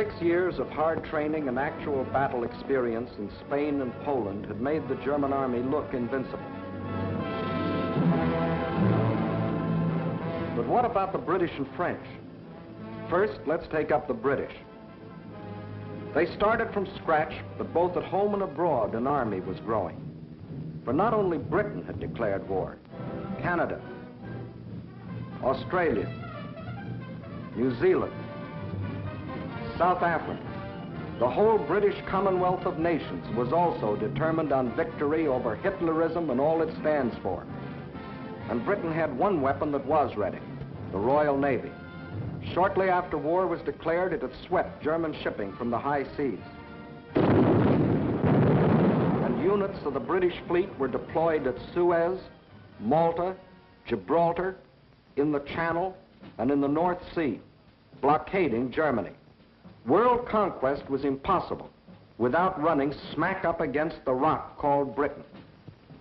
6 years of hard training and actual battle experience in Spain and Poland had made the German army look invincible. But what about the British and French? First, let's take up the British. They started from scratch, but both at home and abroad, an army was growing. For not only Britain had declared war, Canada, Australia, New Zealand, South Africa, the whole British Commonwealth of Nations was also determined on victory over Hitlerism and all it stands for. And Britain had one weapon that was ready, the Royal Navy. Shortly after war was declared, it had swept German shipping from the high seas. And units of the British fleet were deployed at Suez, Malta, Gibraltar, in the Channel, and in the North Sea, blockading Germany. World conquest was impossible without running smack up against the rock called Britain.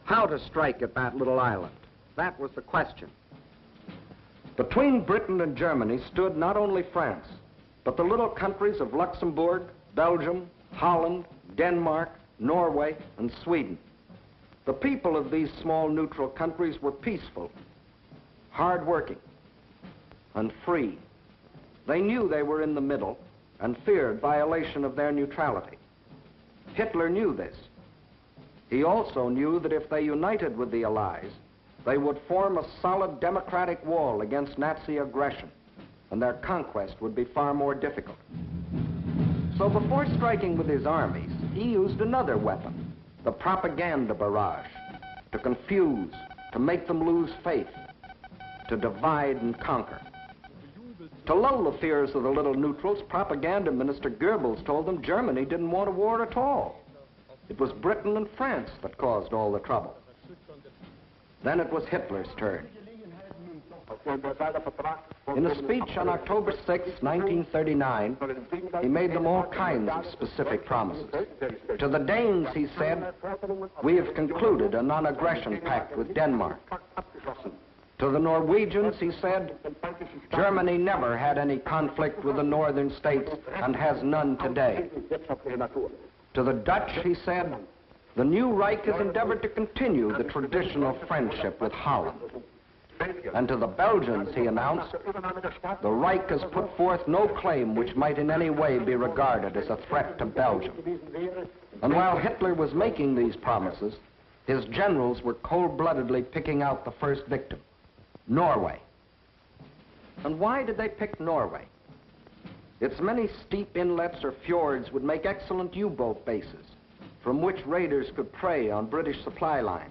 How to strike at that little island? That was the question. Between Britain and Germany stood not only France, but the little countries of Luxembourg, Belgium, Holland, Denmark, Norway, and Sweden. The people of these small neutral countries were peaceful, hard-working, and free. They knew they were in the middle and feared violation of their neutrality. Hitler knew this. He also knew that if they united with the Allies, they would form a solid democratic wall against Nazi aggression, and their conquest would be far more difficult. So before striking with his armies, he used another weapon, the propaganda barrage, to confuse, to make them lose faith, to divide and conquer. To lull the fears of the little neutrals, Propaganda Minister Goebbels told them Germany didn't want a war at all. It was Britain and France that caused all the trouble. Then it was Hitler's turn. In a speech on October 6, 1939, he made them all kinds of specific promises. To the Danes, he said, "We have concluded a non-aggression pact with Denmark." To the Norwegians, he said, "Germany never had any conflict with the northern states and has none today." To the Dutch, he said, "The new Reich has endeavored to continue the traditional friendship with Holland." And to the Belgians, he announced, "The Reich has put forth no claim which might in any way be regarded as a threat to Belgium." And while Hitler was making these promises, his generals were cold-bloodedly picking out the first victim, Norway. And why did they pick Norway? Its many steep inlets or fjords would make excellent U-boat bases from which raiders could prey on British supply lines.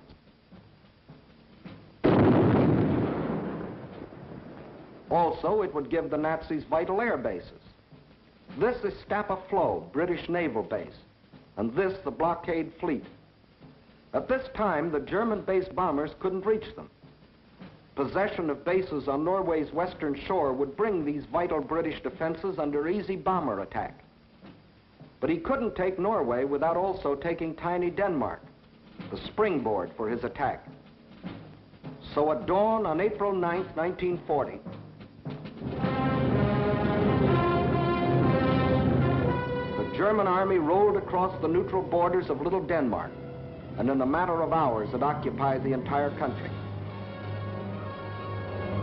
Also, it would give the Nazis vital air bases. This is Scapa Flow, British naval base, and this the blockade fleet. At this time, the German-based bombers couldn't reach them. Possession of bases on Norway's western shore would bring these vital British defenses under easy bomber attack. But he couldn't take Norway without also taking tiny Denmark, the springboard for his attack. So at dawn on April 9, 1940, the German army rolled across the neutral borders of Little Denmark, and in a matter of hours it occupied the entire country.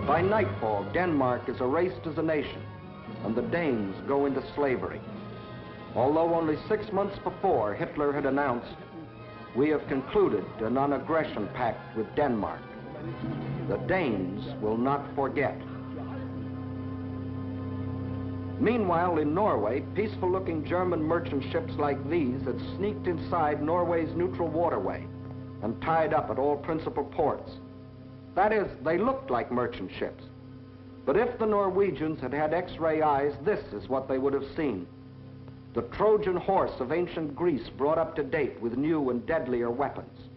By nightfall, Denmark is erased as a nation, and the Danes go into slavery. Although only 6 months before, Hitler had announced, "We have concluded a non-aggression pact with Denmark. The Danes will not forget." Meanwhile, in Norway, peaceful-looking German merchant ships like these had sneaked inside Norway's neutral waterway and tied up at all principal ports. That is, they looked like merchant ships. But if the Norwegians had had X-ray eyes, this is what they would have seen. The Trojan horse of ancient Greece brought up to date with new and deadlier weapons.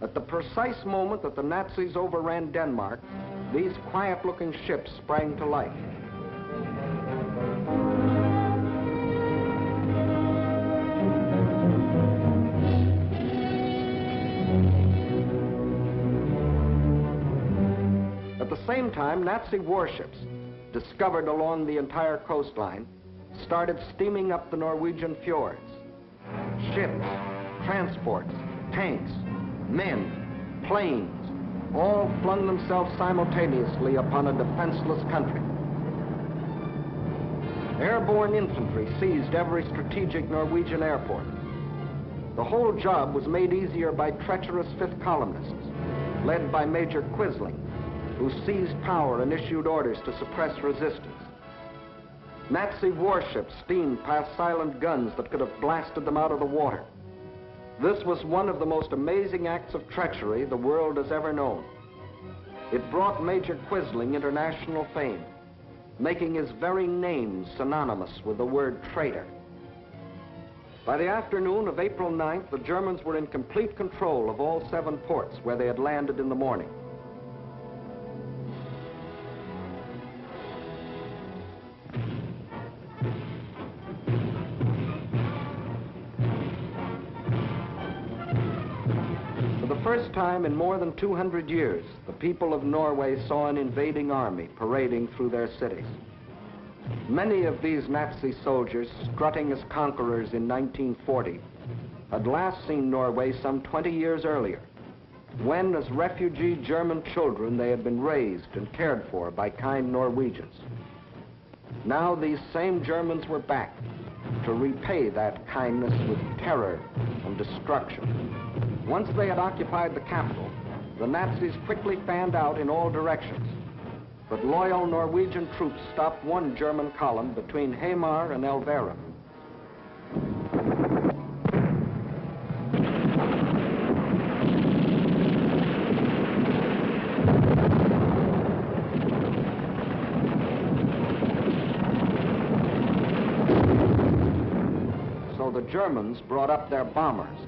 At the precise moment that the Nazis overran Denmark, these quiet-looking ships sprang to life. At the same time, Nazi warships, discovered along the entire coastline, started steaming up the Norwegian fjords. Ships, transports, tanks, men, planes, all flung themselves simultaneously upon a defenseless country. Airborne infantry seized every strategic Norwegian airport. The whole job was made easier by treacherous fifth columnists, led by Major Quisling, who seized power and issued orders to suppress resistance. Nazi warships steamed past silent guns that could have blasted them out of the water. This was one of the most amazing acts of treachery the world has ever known. It brought Major Quisling international fame, making his very name synonymous with the word traitor. By the afternoon of April 9th, the Germans were in complete control of all 7 ports where they had landed in the morning. For the first time in more than 200 years, the people of Norway saw an invading army parading through their cities. Many of these Nazi soldiers, strutting as conquerors in 1940, had last seen Norway some 20 years earlier, when, as refugee German children, they had been raised and cared for by kind Norwegians. Now these same Germans were back to repay that kindness with terror and destruction. Once they had occupied the capital, the Nazis quickly fanned out in all directions. But loyal Norwegian troops stopped one German column between Hamar and Elvera. So the Germans brought up their bombers.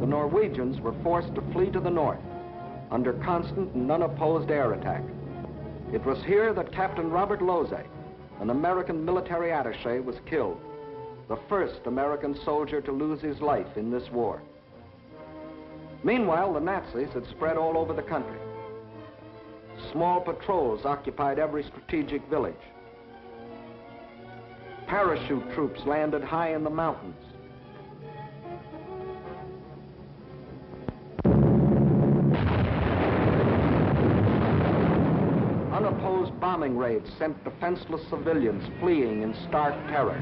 Norwegians were forced to flee to the north under constant and unopposed air attack. It was here that Captain Robert Lose, an American military attaché, was killed, the first American soldier to lose his life in this war. Meanwhile, the Nazis had spread all over the country. Small patrols occupied every strategic village. Parachute troops landed high in the mountains. Unopposed bombing raids sent defenseless civilians fleeing in stark terror.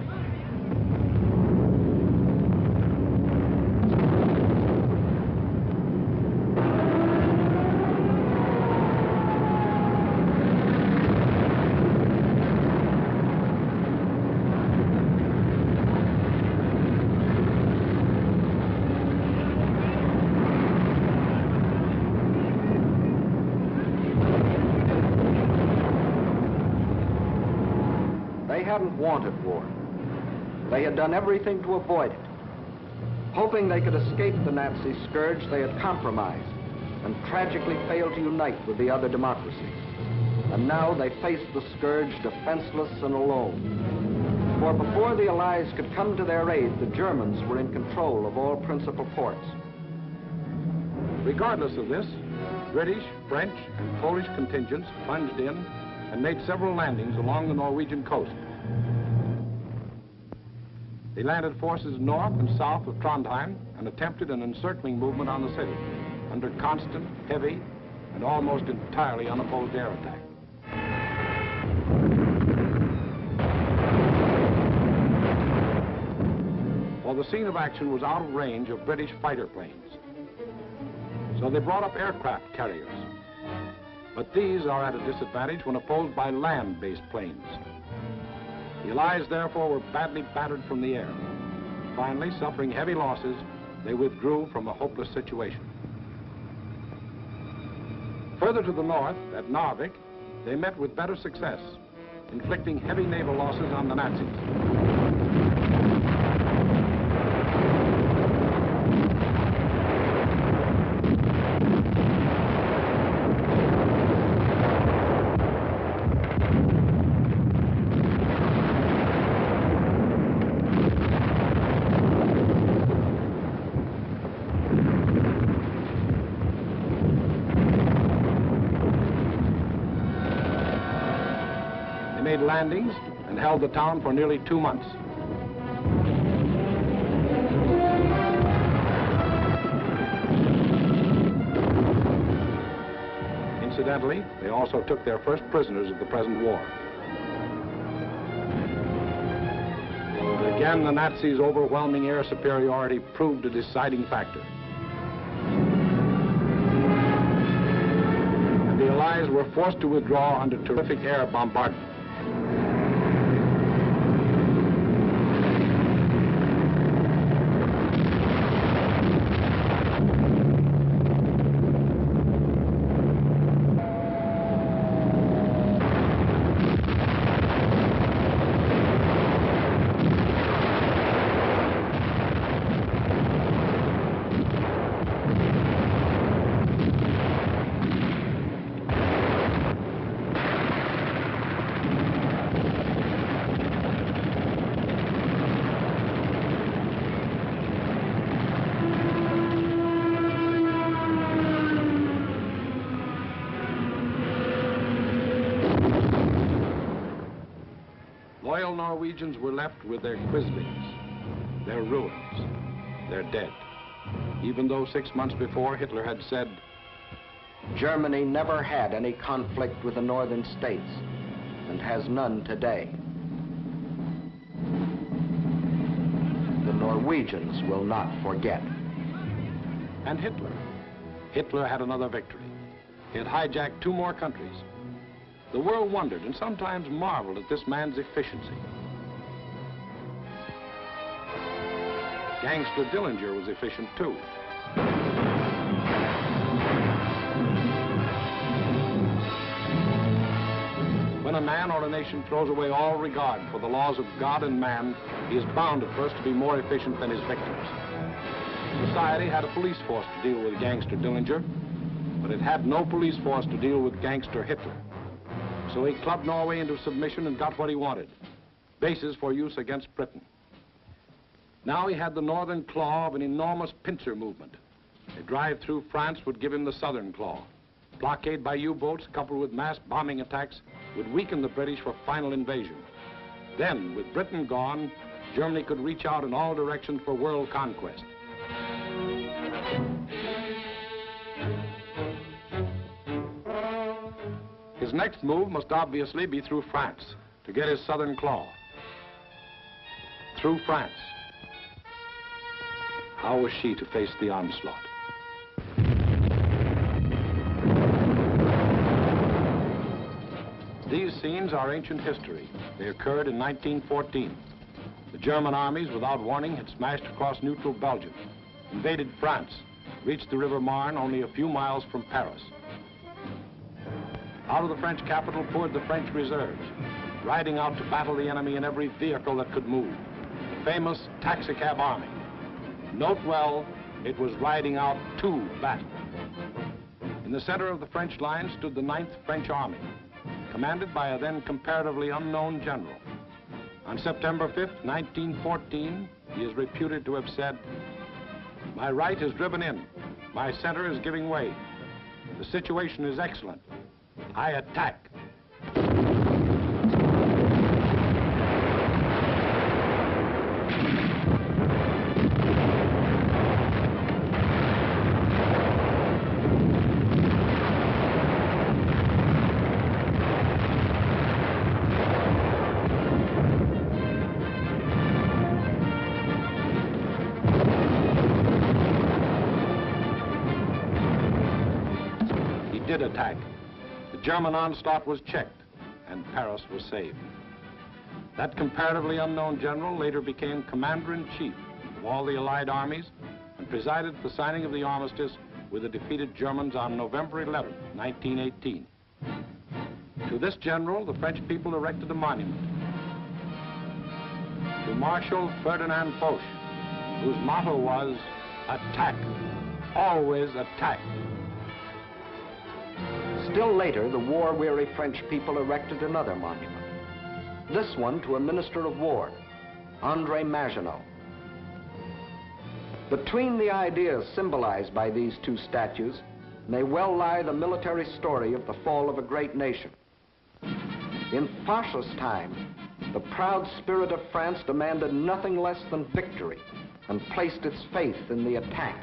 They hadn't wanted war. They had done everything to avoid it. Hoping they could escape the Nazi scourge, they had compromised and tragically failed to unite with the other democracies. And now they faced the scourge defenseless and alone. For before the Allies could come to their aid, the Germans were in control of all principal ports. Regardless of this, British, French, and Polish contingents plunged in and made several landings along the Norwegian coast. They landed forces north and south of Trondheim and attempted an encircling movement on the city under constant, heavy, and almost entirely unopposed air attack. Well, the scene of action was out of range of British fighter planes, so they brought up aircraft carriers. But these are at a disadvantage when opposed by land-based planes. The Allies, therefore, were badly battered from the air. Finally, suffering heavy losses, they withdrew from a hopeless situation. Further to the north, at Narvik, they met with better success, inflicting heavy naval losses on the Nazis. landings and held the town for nearly 2 months. Incidentally, they also took their first prisoners of the present war. Again, the Nazis' overwhelming air superiority proved a deciding factor. And the Allies were forced to withdraw under terrific air bombardment. Loyal Norwegians were left with their quislings, their ruins, their dead. Even though 6 months before Hitler had said, Germany never had any conflict with the northern states and has none today. The Norwegians will not forget. And Hitler had another victory. He had hijacked 2 more countries. The world wondered and sometimes marveled at this man's efficiency. Gangster Dillinger was efficient too. When a man or a nation throws away all regard for the laws of God and man, he is bound at first to be more efficient than his victims. Society had a police force to deal with Gangster Dillinger, but it had no police force to deal with Gangster Hitler. So he clubbed Norway into submission and got what he wanted, bases for use against Britain. Now he had the northern claw of an enormous pincer movement. A drive through France would give him the southern claw. Blockade by U-boats coupled with mass bombing attacks would weaken the British for final invasion. Then, with Britain gone, Germany could reach out in all directions for world conquest. His next move must obviously be through France, to get his southern claw. Through France. How was she to face the onslaught? These scenes are ancient history. They occurred in 1914. The German armies, without warning, had smashed across neutral Belgium, invaded France, reached the River Marne only a few miles from Paris. Out of the French capital poured the French reserves, riding out to battle the enemy in every vehicle that could move. The famous taxicab army. Note well, it was riding out to battle. In the center of the French line stood the 9th French Army, commanded by a then comparatively unknown general. On September 5th, 1914, he is reputed to have said, "My right is driven in. My center is giving way. The situation is excellent. I attack." He did attack. The German onslaught was checked, and Paris was saved. That comparatively unknown general later became commander-in-chief of all the Allied armies and presided at the signing of the armistice with the defeated Germans on November 11, 1918. To this general, the French people erected a monument. To Marshal Ferdinand Foch, whose motto was, "Attack, always attack." Still later, the war-weary French people erected another monument. This one to a minister of war, André Maginot. Between the ideas symbolized by these 2 statues may well lie the military story of the fall of a great nation. In Foch's time, the proud spirit of France demanded nothing less than victory and placed its faith in the attack.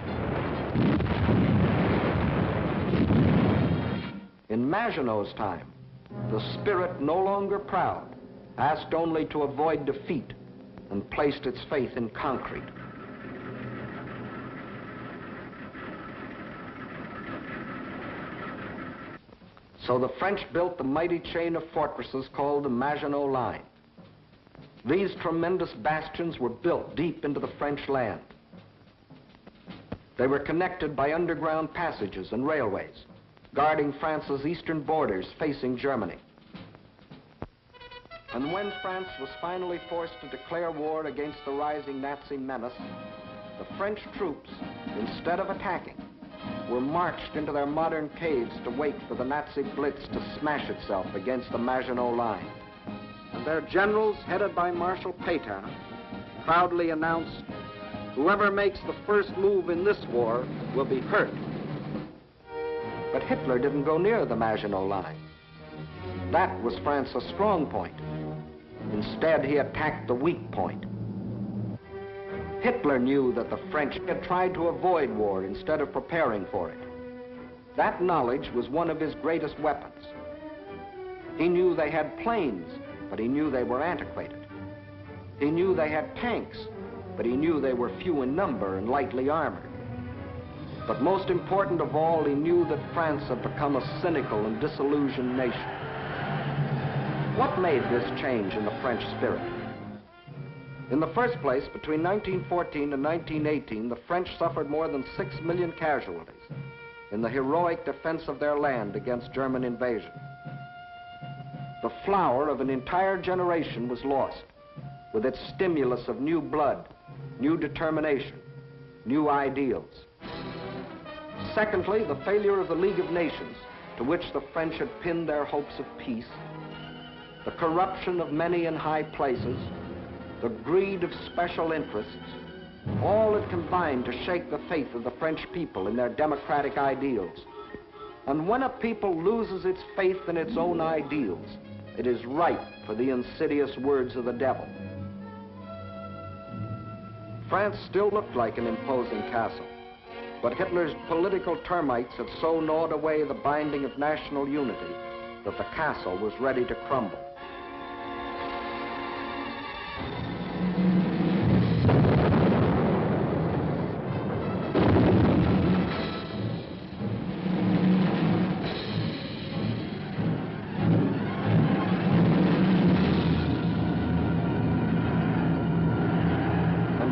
In Maginot's time, the spirit, no longer proud, asked only to avoid defeat and placed its faith in concrete. So the French built the mighty chain of fortresses called the Maginot Line. These tremendous bastions were built deep into the French land. They were connected by underground passages and railways, guarding France's eastern borders facing Germany. And when France was finally forced to declare war against the rising Nazi menace, the French troops, instead of attacking, were marched into their modern caves to wait for the Nazi blitz to smash itself against the Maginot Line. And their generals, headed by Marshal Pétain, proudly announced, "Whoever makes the first move in this war will be hurt." But Hitler didn't go near the Maginot Line. That was France's strong point. Instead, he attacked the weak point. Hitler knew that the French had tried to avoid war instead of preparing for it. That knowledge was one of his greatest weapons. He knew they had planes, but he knew they were antiquated. He knew they had tanks, but he knew they were few in number and lightly armored. But most important of all, he knew that France had become a cynical and disillusioned nation. What made this change in the French spirit? In the first place, between 1914 and 1918, the French suffered more than 6 million casualties in the heroic defense of their land against German invasion. The flower of an entire generation was lost, with its stimulus of new blood, new determination, new ideals. Secondly, the failure of the League of Nations, to which the French had pinned their hopes of peace, the corruption of many in high places, the greed of special interests, all had combined to shake the faith of the French people in their democratic ideals. And when a people loses its faith in its own ideals, it is ripe for the insidious words of the devil. France still looked like an imposing castle, but Hitler's political termites had so gnawed away the binding of national unity that the castle was ready to crumble.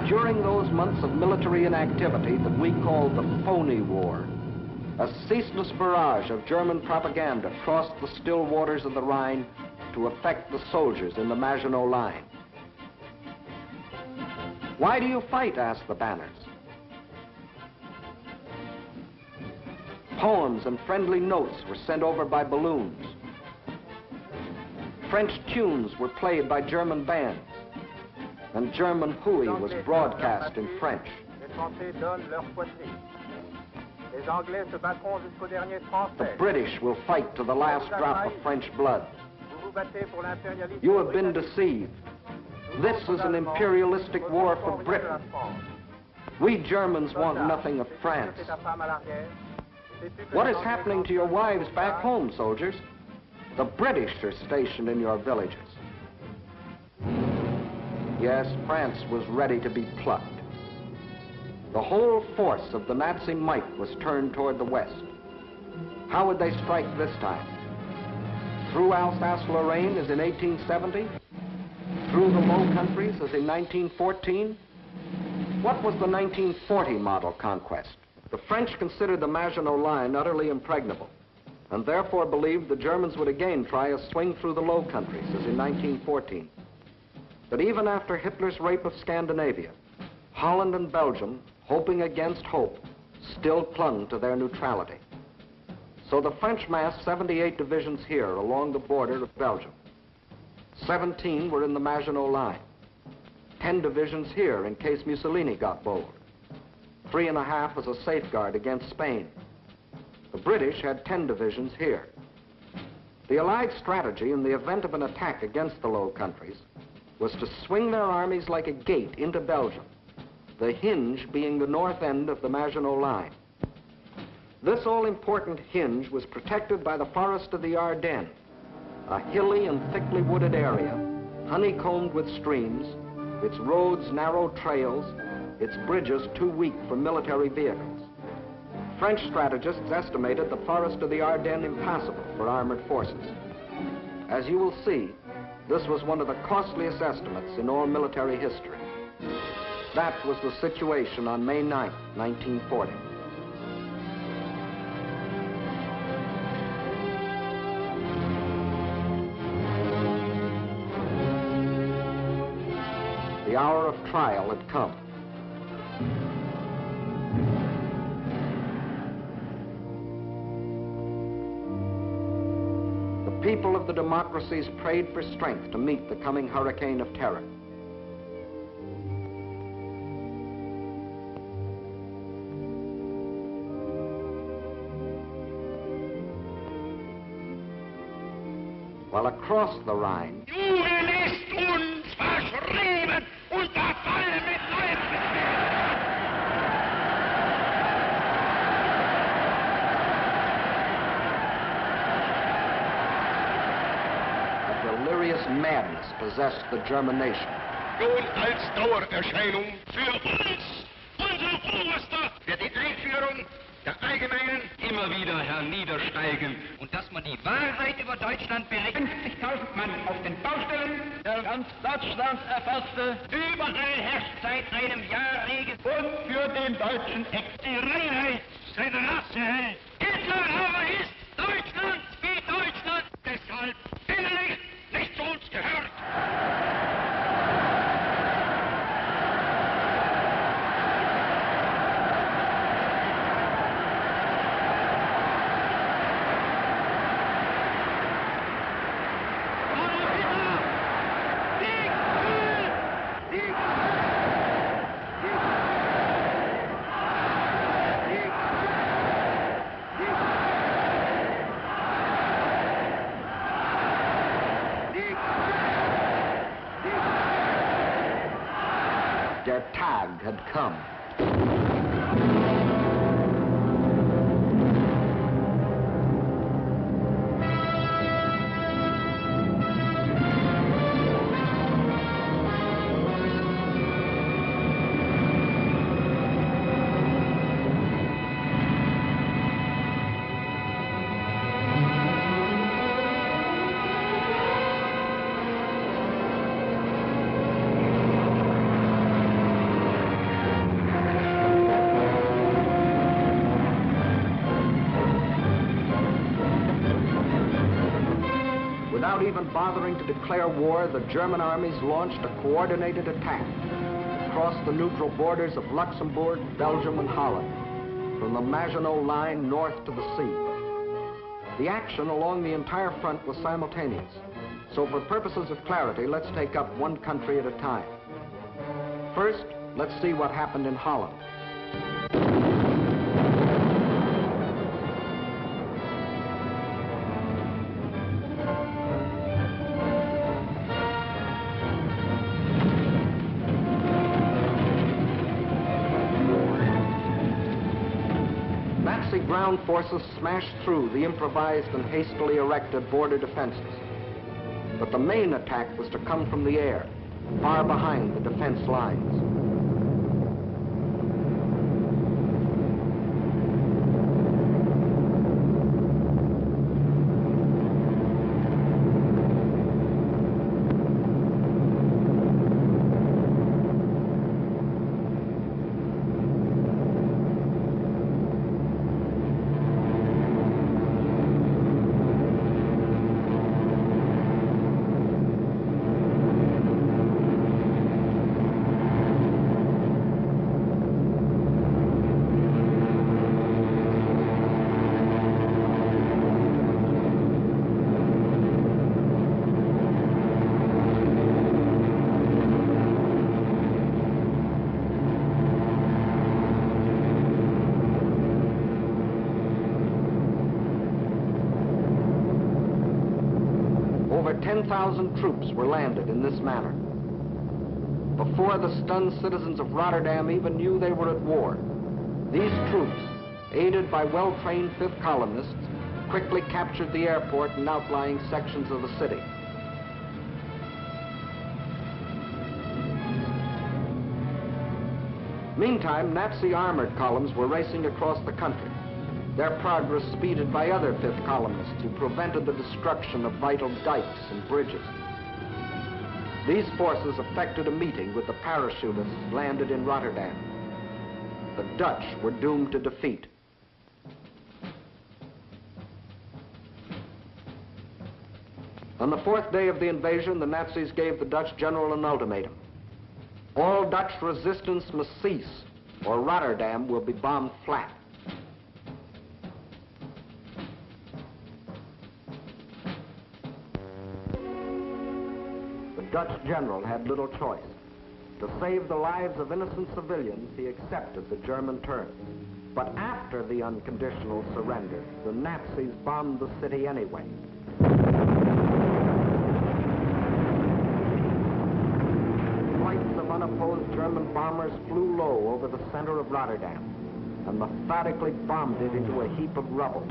During those months of military inactivity that we called the phony war, a ceaseless barrage of German propaganda crossed the still waters of the Rhine to affect the soldiers in the Maginot Line. "Why do you fight?" asked the banners. Poems and friendly notes were sent over by balloons. French tunes were played by German bands, and German hooey was broadcast in French. The British will fight to the last drop of French blood. You have been deceived. This is an imperialistic war for Britain. We Germans want nothing of France. What is happening to your wives back home, soldiers? The British are stationed in your villages. Yes, France was ready to be plucked. The whole force of the Nazi might was turned toward the west. How would they strike this time? Through Alsace-Lorraine as in 1870? Through the Low Countries as in 1914? What was the 1940 model conquest? The French considered the Maginot Line utterly impregnable, and therefore believed the Germans would again try a swing through the Low Countries as in 1914. But even after Hitler's rape of Scandinavia, Holland and Belgium, hoping against hope, still clung to their neutrality. So the French massed 78 divisions here along the border of Belgium. 17 were in the Maginot Line. 10 divisions here in case Mussolini got bold. 3.5 as a safeguard against Spain. The British had 10 divisions here. The Allied strategy in the event of an attack against the Low Countries was to swing their armies like a gate into Belgium, the hinge being the north end of the Maginot Line. This all-important hinge was protected by the forest of the Ardennes, a hilly and thickly wooded area, honeycombed with streams, its roads narrow trails, its bridges too weak for military vehicles. French strategists estimated the forest of the Ardennes impassable for armored forces. As you will see, this was one of the costliest estimates in all military history. That was the situation on May 9, 1940. The hour of trial had come. The people of the democracies prayed for strength to meet the coming hurricane of terror. While across the Rhine, Juden ist uns verschrieben und verfallen mit Leibeswehr. a delirious madness possessed the German nation. Nun als Dauererscheinung für uns, unsere Oberste, wird die Einführung der allgemeinen immer wieder herniedersteigen. Und dass man die Wahrheit über Deutschland berichtet. 50.000 Mann auf den Baustellen, der ganz Deutschland erfasste. Überall herrscht seit einem Jahr Regen. Und für den deutschen Ex. Die Reinheit seiner Rasse hält. Hitler aber ist Deutschland wie Deutschland. Deshalb innerlich nicht zu uns gehört. Der Tag had come. Without even bothering to declare war, the German armies launched a coordinated attack across the neutral borders of Luxembourg, Belgium, and Holland, from the Maginot Line north to the sea. The action along the entire front was simultaneous, so for purposes of clarity, let's take up one country at a time. First, let's see what happened in Holland. Ground forces smashed through the improvised and hastily erected border defenses. But the main attack was to come from the air, far behind the defense lines. 10,000 troops were landed in this manner. Before the stunned citizens of Rotterdam even knew they were at war, these troops, aided by well-trained fifth columnists, quickly captured the airport and outlying sections of the city. Meantime, Nazi armored columns were racing across the country, their progress speeded by other fifth columnists who prevented the destruction of vital dikes and bridges. These forces effected a meeting with the parachutists landed in Rotterdam. The Dutch were doomed to defeat. On the fourth day of the invasion, the Nazis gave the Dutch general an ultimatum. All Dutch resistance must cease, or Rotterdam will be bombed flat. The Dutch general had little choice. To save the lives of innocent civilians, he accepted the German terms. But after the unconditional surrender, the Nazis bombed the city anyway. Flights of unopposed German bombers flew low over the center of Rotterdam and methodically bombed it into a heap of rubble.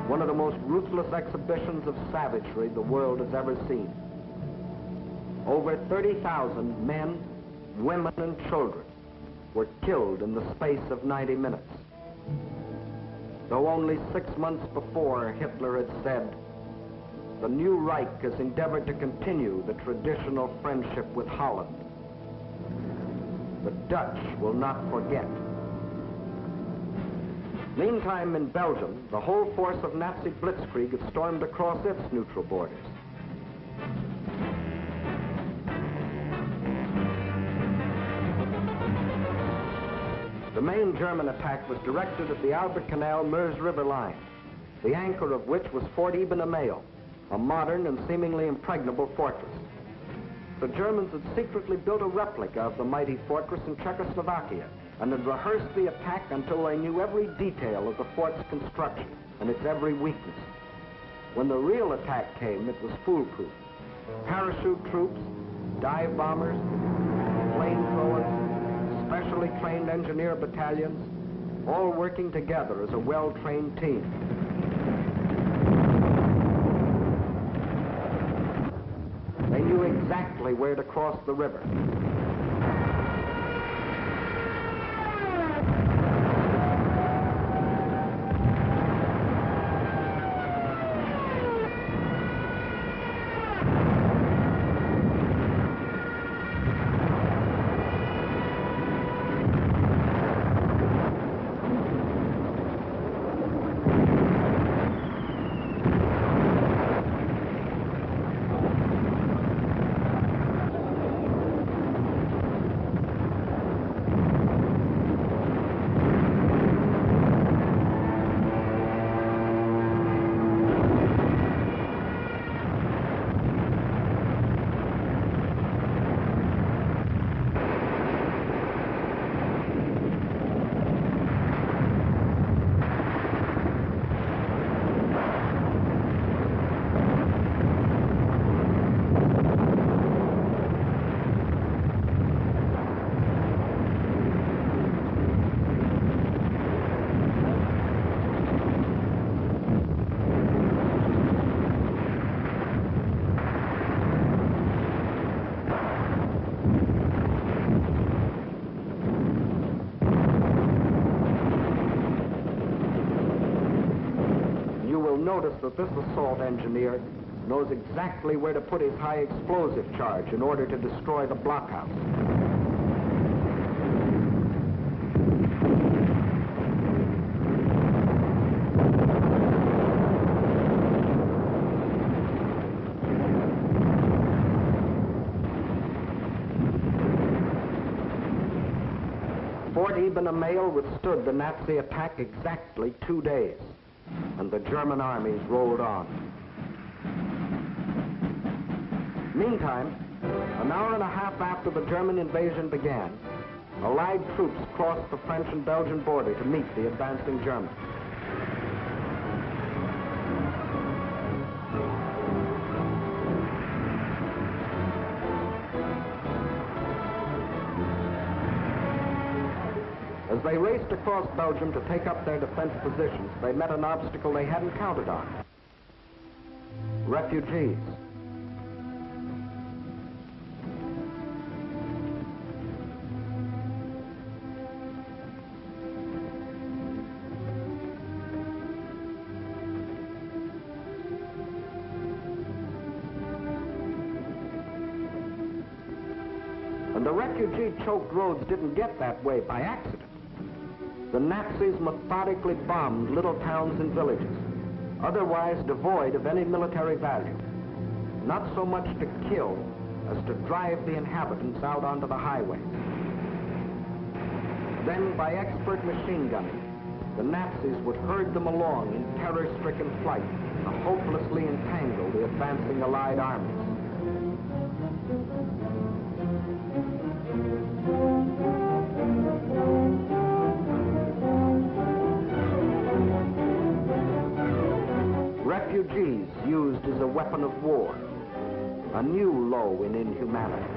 One of the most ruthless exhibitions of savagery the world has ever seen. Over 30,000 men, women, and children were killed in the space of 90 minutes. Though only 6 months before, Hitler had said, "The new Reich has endeavored to continue the traditional friendship with Holland. The Dutch will not forget." Meantime, in Belgium, the whole force of Nazi blitzkrieg had stormed across its neutral borders. The main German attack was directed at the Albert Canal-Meuse River line, the anchor of which was Fort Ibenamael, a modern and seemingly impregnable fortress. The Germans had secretly built a replica of the mighty fortress in Czechoslovakia and had rehearsed the attack until they knew every detail of the fort's construction and its every weakness. When the real attack came, it was foolproof. Parachute troops, dive bombers, flamethrowers, specially trained engineer battalions, all working together as a well-trained team. They knew exactly where to cross the river. notice that this assault engineer knows exactly where to put his high explosive charge in order to destroy the blockhouse. Fort Eben-Emael withstood the Nazi attack exactly 2 days, and the German armies rolled on. Meantime, an hour and a half after the German invasion began, Allied troops crossed the French and Belgian border to meet the advancing Germans. As they raced across Belgium to take up their defense positions, they met an obstacle they hadn't counted on: refugees. And the refugee-choked roads didn't get that way by accident. The Nazis methodically bombed little towns and villages, otherwise devoid of any military value, not so much to kill as to drive the inhabitants out onto the highways. Then, by expert machine gunning, the Nazis would herd them along in terror-stricken flight to hopelessly entangle the advancing Allied armies. Refugees used as a weapon of war, a new low in inhumanity.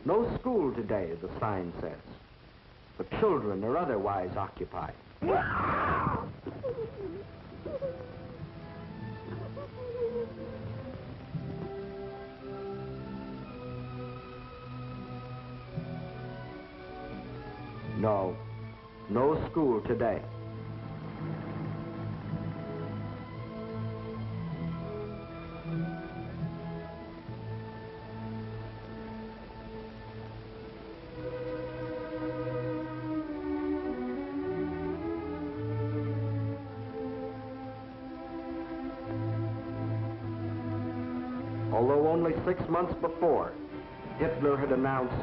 No school today, the sign says. The children are otherwise occupied. No, no school today. Although only 6 months before, Hitler had announced,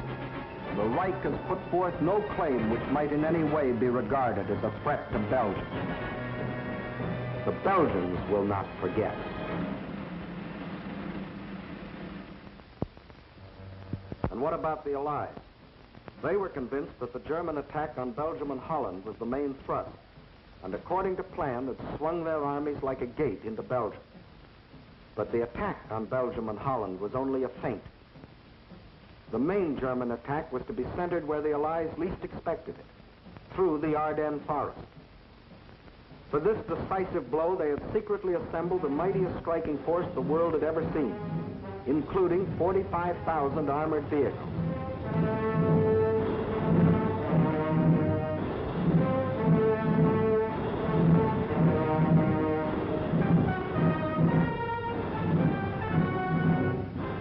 "The Reich has put forth no claim which might in any way be regarded as a threat to Belgium. The Belgians will not forget." And what about the Allies? They were convinced that the German attack on Belgium and Holland was the main thrust, and according to plan, had swung their armies like a gate into Belgium. But the attack on Belgium and Holland was only a feint. The main German attack was to be centered where the Allies least expected it, through the Ardennes forest. For this decisive blow, they had secretly assembled the mightiest striking force the world had ever seen, including 45,000 armored vehicles.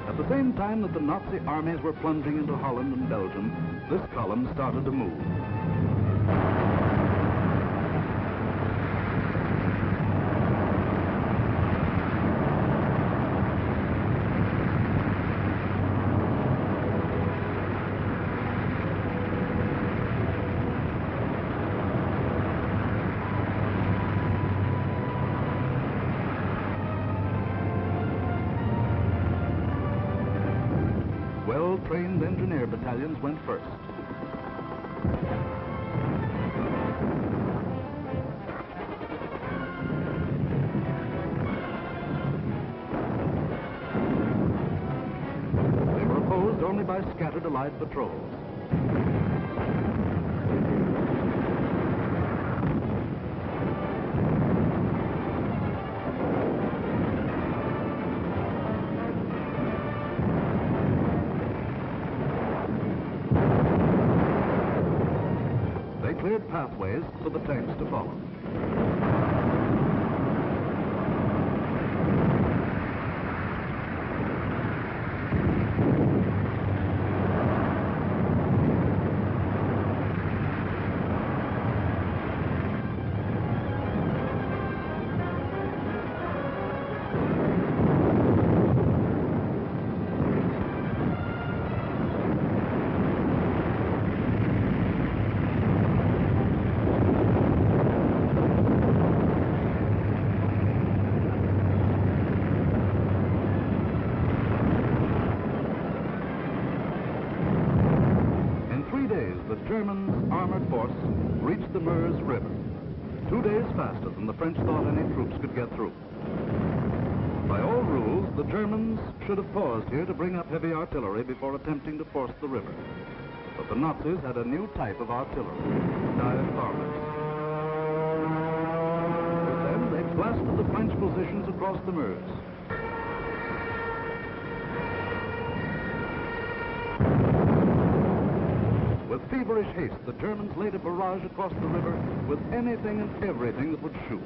At the same time that the Nazi armies were plunging into Holland and Belgium, this column started to move. Well-trained engineer battalions went first. They were opposed only by scattered Allied patrols. Cleared pathways for the tanks to follow. Germans' armored force reached the Meuse River, 2 days faster than the French thought any troops could get through. By all rules, the Germans should have paused here to bring up heavy artillery before attempting to force the river. But the Nazis had a new type of artillery, dive-bombers. With them, they blasted the French positions across the Meuse. With feverish haste, the Germans laid a barrage across the river with anything and everything that would shoot.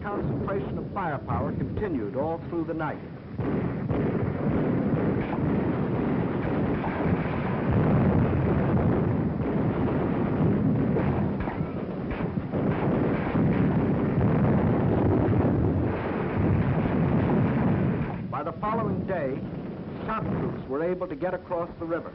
Concentration of firepower continued all through the night. By the following day, shock troops were able to get across the river.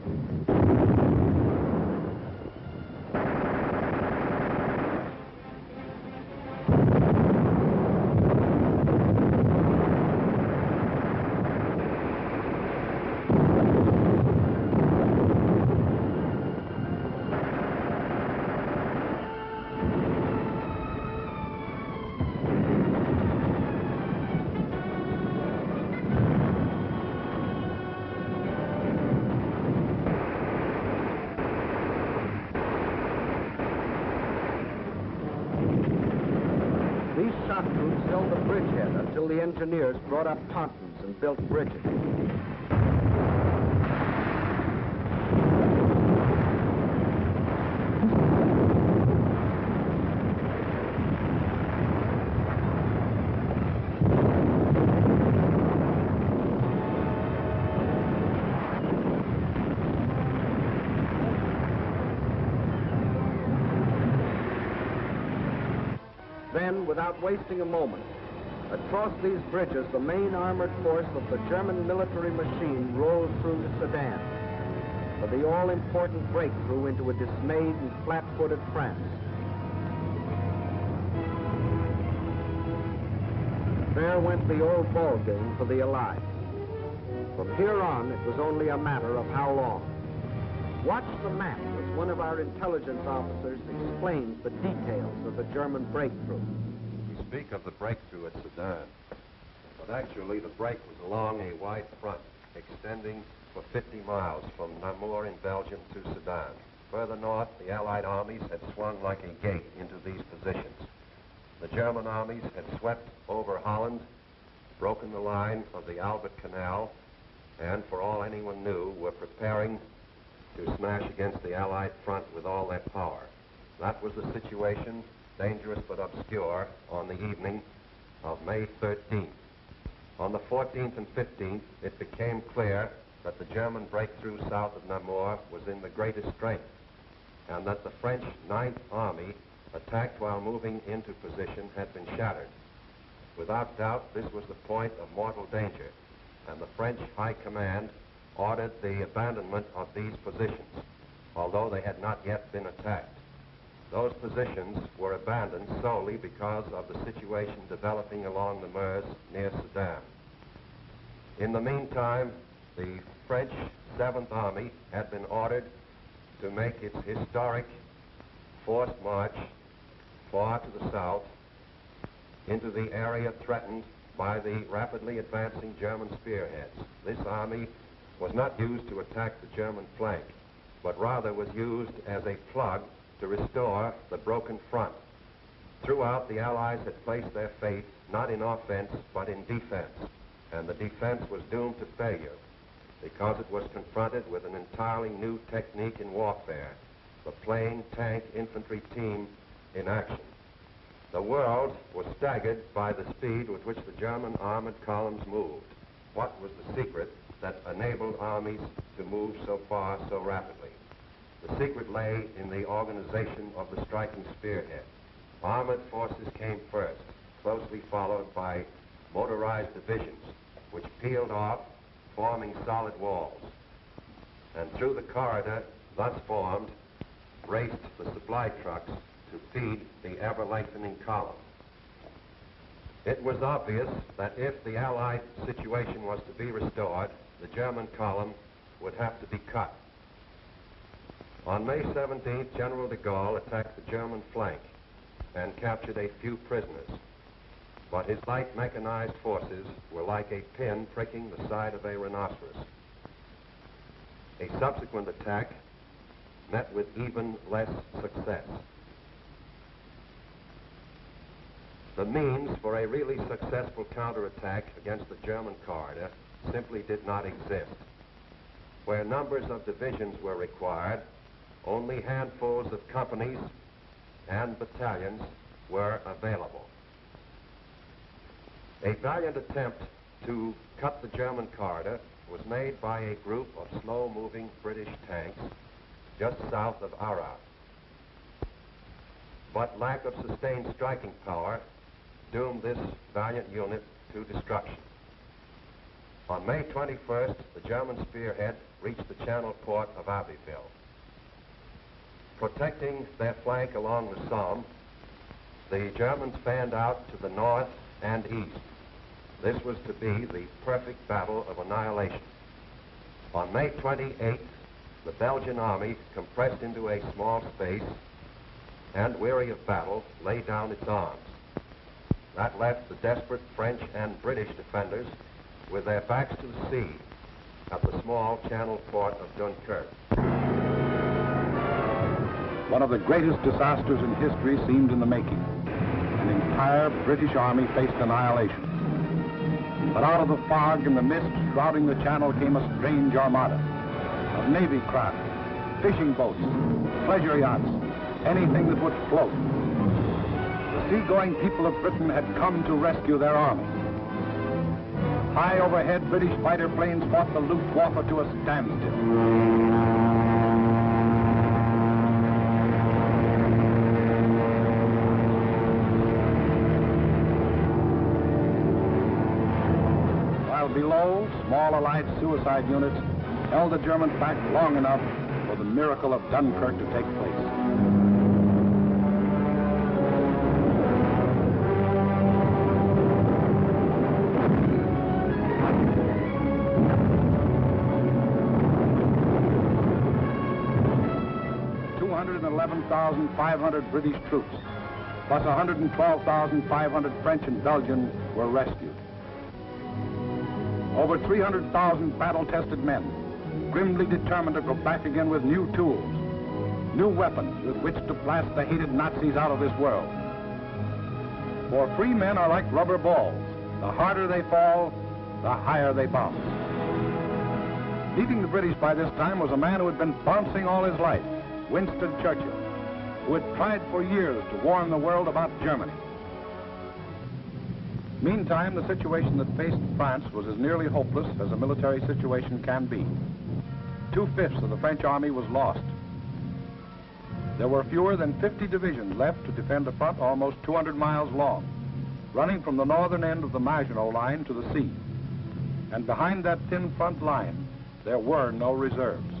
These shock troops held the bridgehead until the engineers brought up pontons and built bridges. Then, without wasting a moment, across these bridges, the main armored force of the German military machine rolled through the Sedan. for the all-important breakthrough into a dismayed and flat-footed France. There went the old ball game for the Allies. From here on, it was only a matter of how long. Watch the map as one of our intelligence officers explains the details of the German breakthrough. We speak of the breakthrough at Sedan, but actually the break was along a wide front extending for 50 miles from Namur in Belgium to Sedan. Further north, the Allied armies had swung like a gate into these positions. The German armies had swept over Holland, broken the line of the Albert Canal, and for all anyone knew, were preparing to smash against the Allied front with all their power. That was the situation, dangerous but obscure, on the evening of May 13th. On the 14th and 15th, it became clear that the German breakthrough south of Namur was in the greatest strength, and that the French 9th Army, attacked while moving into position, had been shattered. Without doubt, this was the point of mortal danger, and the French High Command ordered the abandonment of these positions, although they had not yet been attacked. Those positions were abandoned solely because of the situation developing along the Meuse near Sedan. In the meantime, the French 7th Army had been ordered to make its historic forced march far to the south into the area threatened by the rapidly advancing German spearheads. This army was not used to attack the German flank, but rather was used as a plug to restore the broken front. Throughout, the Allies had placed their faith not in offense, but in defense, and the defense was doomed to failure because it was confronted with an entirely new technique in warfare, the plain tank infantry team in action. The world was staggered by the speed with which the German armored columns moved. What was the secret that enabled armies to move so far so rapidly? The secret lay in the organization of the striking spearhead. Armored forces came first, closely followed by motorized divisions, which peeled off, forming solid walls. And through the corridor thus formed raced the supply trucks to feed the ever-lengthening column. It was obvious that if the Allied situation was to be restored, the German column would have to be cut. On May 17th, General de Gaulle attacked the German flank and captured a few prisoners. But his light mechanized forces were like a pin pricking the side of a rhinoceros. A subsequent attack met with even less success. The means for a really successful counterattack against the German corridor simply did not exist. Where numbers of divisions were required, only handfuls of companies and battalions were available. A valiant attempt to cut the German corridor was made by a group of slow-moving British tanks just south of Arras. But lack of sustained striking power doomed this valiant unit to destruction. On May 21st, the German spearhead reached the channel port of Abbeville. Protecting their flank along the Somme, the Germans fanned out to the north and east. This was to be the perfect battle of annihilation. On May 28th, the Belgian army, compressed into a small space and weary of battle, laid down its arms. That left the desperate French and British defenders with their backs to the sea at the small channel port of Dunkirk. One of the greatest disasters in history seemed in the making. An entire British army faced annihilation. But out of the fog and the mist shrouding the channel came a strange armada of navy craft, fishing boats, pleasure yachts, anything that would float. The seagoing people of Britain had come to rescue their army. High overhead, British fighter planes fought the Luftwaffe to a standstill. Below, small Allied suicide units held the Germans back long enough for the miracle of Dunkirk to take place. $211,500 British troops, plus 112,500 French and Belgian were rescued. Over 300,000 battle-tested men, grimly determined to go back again with new tools, new weapons with which to blast the hated Nazis out of this world. For free men are like rubber balls. The harder they fall, the higher they bounce. Leading the British by this time was a man who had been bouncing all his life, Winston Churchill, who had tried for years to warn the world about Germany. Meantime, the situation that faced France was as nearly hopeless as a military situation can be. 2/5 of the French army was lost. There were fewer than 50 divisions left to defend a front almost 200 miles long, running from the northern end of the Maginot Line to the sea. And behind that thin front line, there were no reserves.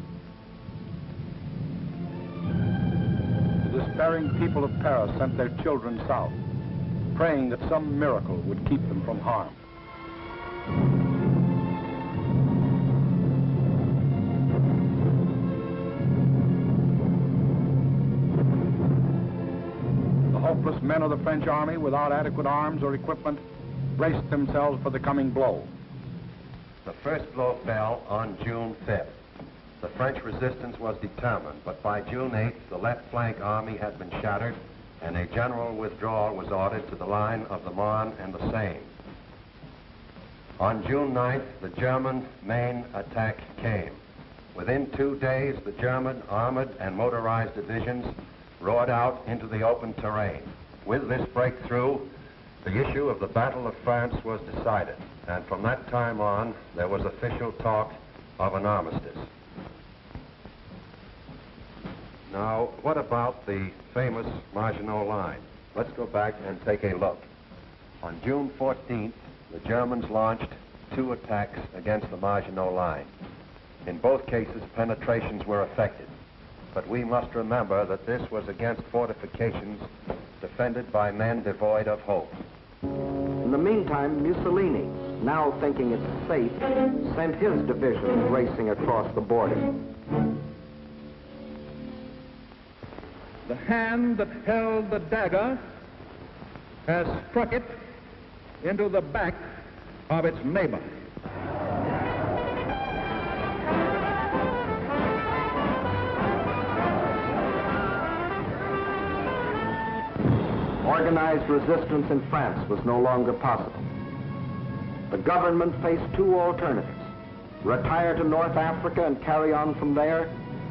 The despairing people of Paris sent their children south, praying that some miracle would keep them from harm. The hopeless men of the French army, without adequate arms or equipment, braced themselves for the coming blow. The first blow fell on June 5th. The French resistance was determined, but by June 8th, the left flank army had been shattered, and a general withdrawal was ordered to the line of the Marne and the Seine. On June 9th, the German main attack came. Within 2 days, the German armored and motorized divisions roared out into the open terrain. With this breakthrough, the issue of the Battle of France was decided, and from that time on, there was official talk of an armistice. Now, what about the famous Maginot Line? Let's go back and take a look. On June 14th, the Germans launched 2 attacks against the Maginot Line. In both cases, penetrations were effected. But we must remember that this was against fortifications defended by men devoid of hope. In the meantime, Mussolini, now thinking it's safe, sent his division racing across the border. The hand that held the dagger has struck it into the back of its neighbor. Organized resistance in France was no longer possible. The government faced 2 alternatives: retire to North Africa and carry on from there,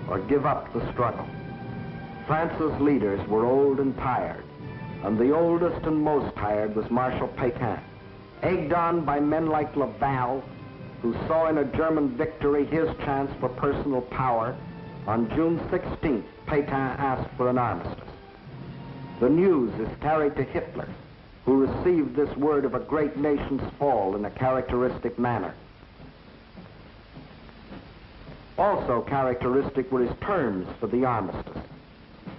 or give up the struggle. France's leaders were old and tired, and the oldest and most tired was Marshal Pétain. Egged on by men like Laval, who saw in a German victory his chance for personal power, on June 16th, Pétain asked for an armistice. The news is carried to Hitler, who received this word of a great nation's fall in a characteristic manner. Also characteristic were his terms for the armistice.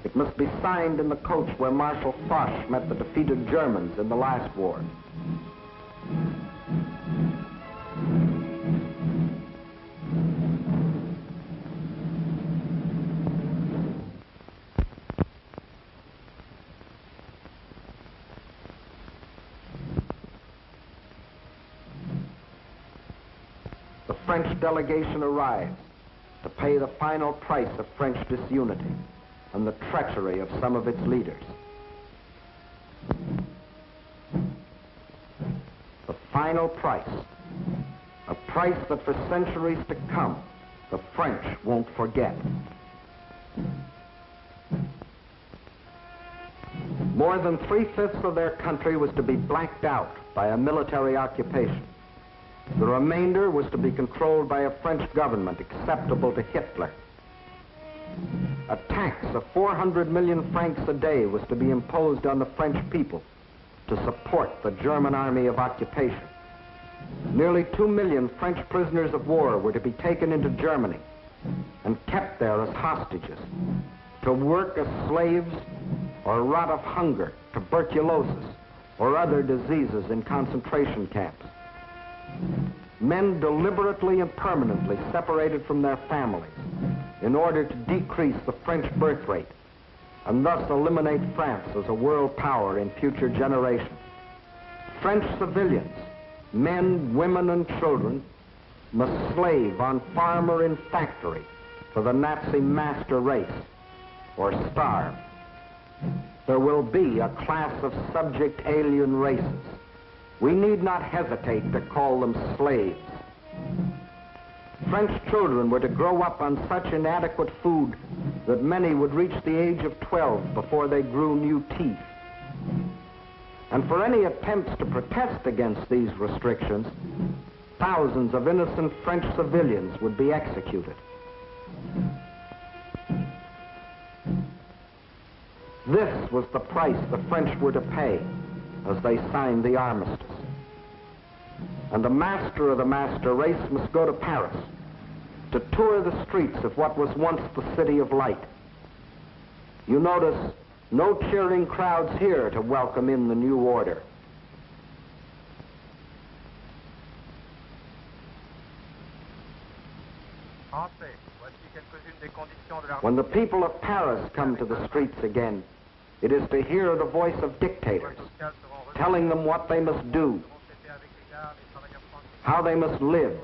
It must be signed in the coach where Marshal Foch met the defeated Germans in the last war. The French delegation arrives to pay the final price of French disunity and the treachery of some of its leaders. The final price, a price that for centuries to come, the French won't forget. More than 3/5 of their country was to be blacked out by a military occupation. The remainder was to be controlled by a French government acceptable to Hitler. A tax of 400 million francs a day was to be imposed on the French people to support the German army of occupation. Nearly 2 million French prisoners of war were to be taken into Germany and kept there as hostages, to work as slaves or rot of hunger, tuberculosis, or other diseases in concentration camps. Men deliberately and permanently separated from their families in order to decrease the French birth rate and thus eliminate France as a world power in future generations. French civilians, men, women, and children, must slave on farm or in factory for the Nazi master race, or starve. There will be a class of subject alien races. We need not hesitate to call them slaves. French children were to grow up on such inadequate food that many would reach the age of 12 before they grew new teeth. And for any attempts to protest against these restrictions, thousands of innocent French civilians would be executed. This was the price the French were to pay as they signed the armistice. And the master of the master race must go to Paris to tour the streets of what was once the City of Light. You notice no cheering crowds here to welcome in the new order. When the people of Paris come to the streets again, it is to hear the voice of dictators, telling them what they must do, how they must live,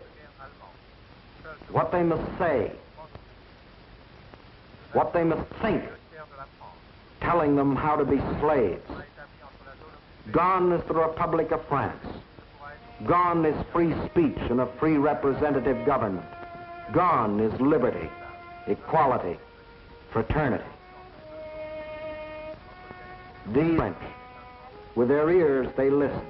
what they must say, what they must think, telling them how to be slaves. Gone is the Republic of France. Gone is free speech and a free representative government. Gone is liberty, equality, fraternity. These French, with their ears they listen,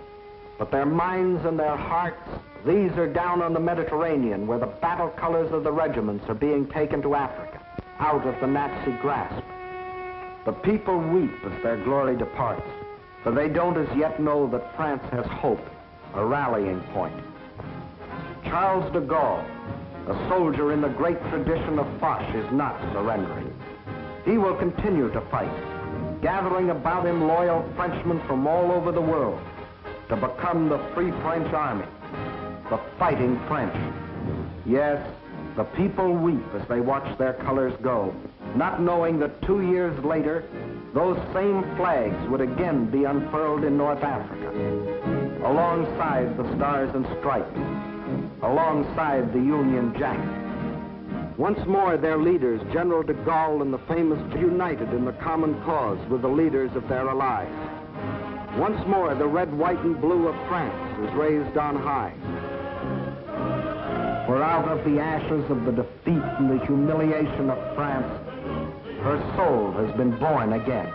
but their minds and their hearts, these are down on the Mediterranean where the battle colors of the regiments are being taken to Africa, out of the Nazi grasp. The people weep as their glory departs, for they don't as yet know that France has hope, a rallying point. Charles de Gaulle, a soldier in the great tradition of Foch, is not surrendering. He will continue to fight, gathering about him loyal Frenchmen from all over the world to become the Free French Army, the Fighting French. Yes, the people weep as they watch their colors go, not knowing that 2 years later, those same flags would again be unfurled in North Africa, alongside the Stars and Stripes, alongside the Union Jack. Once more, their leaders, General de Gaulle and the famous, united in the common cause with the leaders of their allies. Once more, the red, white, and blue of France is raised on high. For out of the ashes of the defeat and the humiliation of France, her soul has been born again.